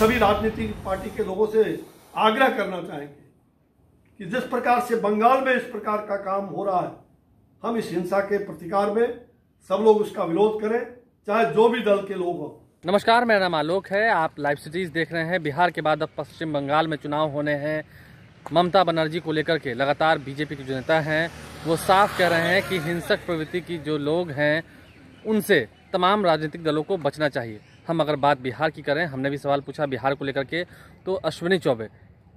सभी राजनीतिक पार्टी के लोगों से आग्रह करना चाहेंगे कि जिस प्रकार से बंगाल में इस प्रकार का काम हो रहा है, हम इस हिंसा के प्रतिकार में सब लोग उसका विरोध करें, चाहे जो भी दल के लोग हों। नमस्कार, मेरा नाम आलोक है। आप लाइव सिटीज देख रहे हैं। बिहार के बाद अब पश्चिम बंगाल में चुनाव होने हैं। ममता बनर्जी को लेकर के लगातार बीजेपी के जो नेता हैं वो साफ कह रहे हैं कि हिंसक प्रवृत्ति की जो लोग हैं उनसे तमाम राजनीतिक दलों को बचना चाहिए। हम अगर बात बिहार की करें, हमने भी सवाल पूछा बिहार को लेकर के, तो अश्विनी चौबे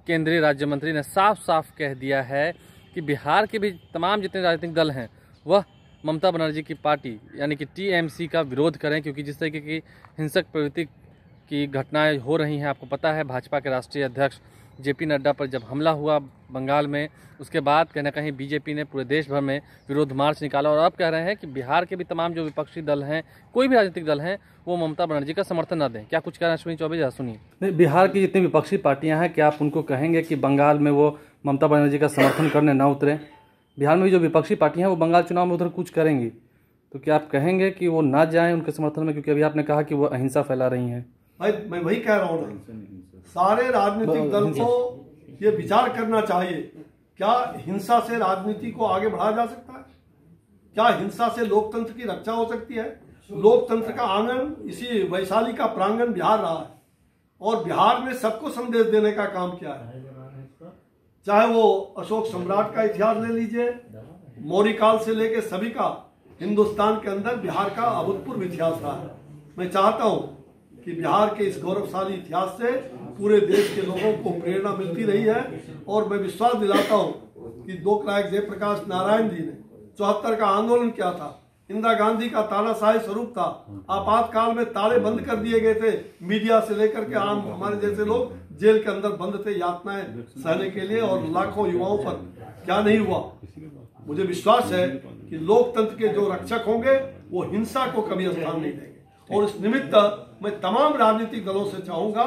केंद्रीय राज्य मंत्री ने साफ साफ कह दिया है कि बिहार के भी तमाम जितने राजनीतिक दल हैं वह ममता बनर्जी की पार्टी यानी कि टीएमसी का विरोध करें, क्योंकि जिस तरीके की हिंसक प्रवृत्ति की घटनाएं हो रही हैं, आपको पता है भाजपा के राष्ट्रीय अध्यक्ष जेपी नड्डा पर जब हमला हुआ बंगाल में, उसके बाद कहीं ना कहीं बीजेपी ने पूरे देश भर में विरोध मार्च निकाला और अब कह रहे हैं कि बिहार के भी तमाम जो विपक्षी दल हैं, कोई भी राजनीतिक दल हैं, वो ममता बनर्जी का समर्थन न दें। क्या कुछ कह रहे हैं अश्विनी चौबे, जरा सुनिए। बिहार की जितनी विपक्षी पार्टियां हैं, क्या आप उनको कहेंगे कि बंगाल में वो ममता बनर्जी का समर्थन करने न उतरे? बिहार में भी जो विपक्षी पार्टियां हैं वो बंगाल चुनाव में उधर कुछ करेंगी, तो क्या आप कहेंगे कि वो ना जाएं उनके समर्थन में? क्योंकि अभी आपने कहा कि वो अहिंसा फैला रही हैं। भाई मैं वही कह रहा हूँ, सारे राजनीतिक दल को ये विचार करना चाहिए, क्या हिंसा से राजनीति को आगे बढ़ाया जा सकता है? क्या हिंसा से लोकतंत्र की रक्षा हो सकती है? लोकतंत्र का आंगन इसी वैशाली का प्रांगण बिहार रहा है और बिहार में सबको संदेश देने का काम किया है। चाहे वो अशोक सम्राट का इतिहास ले लीजिए, मौर्य काल से लेकर सभी का हिंदुस्तान के अंदर बिहार का अभूतपूर्व इतिहास रहा है। मैं चाहता हूं कि बिहार के इस गौरवशाली इतिहास से पूरे देश के लोगों को प्रेरणा मिलती रही है और मैं विश्वास दिलाता हूं कि लोकनायक जयप्रकाश नारायण जी ने 74 का आंदोलन किया था, इंदिरा गांधी का तानाशाही स्वरूप था, आपातकाल में ताले बंद कर दिए गए थे, मीडिया से लेकर के आम हमारे जैसे लोग जेल के अंदर बंद थे यातनाएं सहने के लिए, और लाखों युवाओं पर क्या नहीं हुआ। मुझे विश्वास है कि लोकतंत्र के जो रक्षक होंगे वो हिंसा को कभी स्थान नहीं देंगे और इस निमित्त मैं तमाम राजनीतिक दलों से चाहूंगा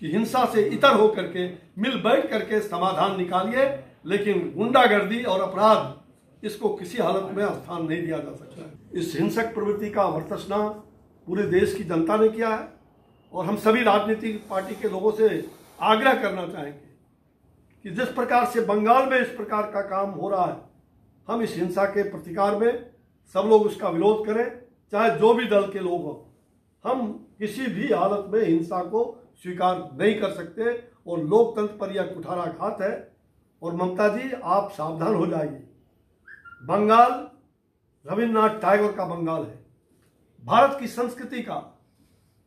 कि हिंसा से इतर होकर के मिल बैठ करके समाधान निकालिए, लेकिन गुंडागर्दी और अपराध इसको किसी हालत में स्थान नहीं दिया जा सकता। इस हिंसक प्रवृत्ति का वर्चस्व पूरे देश की जनता ने किया है और हम सभी राजनीतिक पार्टी के लोगों से आग्रह करना चाहेंगे कि जिस प्रकार से बंगाल में इस प्रकार का काम हो रहा है, हम इस हिंसा के प्रतिकार में सब लोग उसका विरोध करें, चाहे जो भी दल के लोग हों। हम किसी भी हालत में हिंसा को स्वीकार नहीं कर सकते और लोकतंत्र पर यह कुठाराघात है। और ममता जी, आप सावधान हो जाइए। बंगाल रविन्द्रनाथ टैगोर का बंगाल है, भारत की संस्कृति का,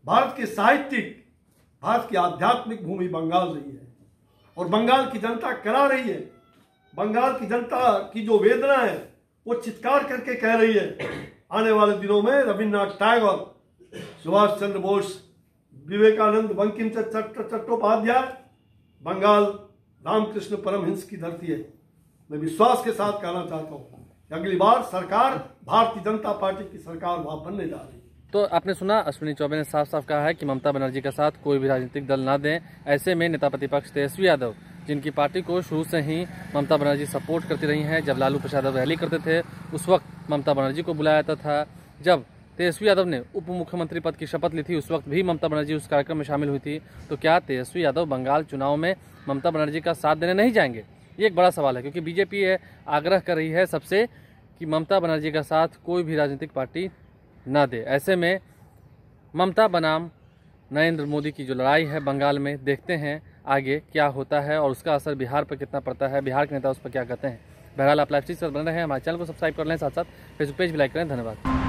भारत के साहित्यिक, भारत की आध्यात्मिक भूमि बंगाल रही है और बंगाल की जनता करा रही है। बंगाल की जनता की जो वेदना है वो चित्कार करके कह रही है, आने वाले दिनों में रविन्द्रनाथ टैगोर, सुभाष चंद्र बोस, विवेकानंद, बंकिम चंद्र चट्टोपाध्याय, बंगाल रामकृष्ण परमहंस की धरती है। मैं विश्वास के साथ कहना चाहता हूँ कि अगली बार सरकार भारतीय जनता पार्टी की सरकार वहां बनने जा रही है। तो आपने सुना, अश्विनी चौबे ने साफ साफ कहा है कि ममता बनर्जी का साथ कोई भी राजनीतिक दल ना दें। ऐसे में नेता प्रतिपक्ष तेजस्वी यादव, जिनकी पार्टी को शुरू से ही ममता बनर्जी सपोर्ट करती रही हैं, जब लालू प्रसाद रैली करते थे उस वक्त ममता बनर्जी को बुलाया जाता था, जब तेजस्वी यादव ने उप मुख्यमंत्री पद की शपथ ली थी उस वक्त भी ममता बनर्जी उस कार्यक्रम में शामिल हुई थी। तो क्या तेजस्वी यादव बंगाल चुनाव में ममता बनर्जी का साथ देने नहीं जाएंगे? ये एक बड़ा सवाल है, क्योंकि बीजेपी आग्रह कर रही है सबसे कि ममता बनर्जी का साथ कोई भी राजनीतिक पार्टी ना दे। ऐसे में ममता बनाम नरेंद्र मोदी की जो लड़ाई है बंगाल में, देखते हैं आगे क्या होता है और उसका असर बिहार पर कितना पड़ता है, बिहार के नेता उस पर क्या कहते हैं। बहरहाल आप लाइव चीज पर बन रहे हैं, हमारे चैनल को सब्सक्राइब कर लें, साथ साथ फेसबुक पेज भी लाइक करें। धन्यवाद।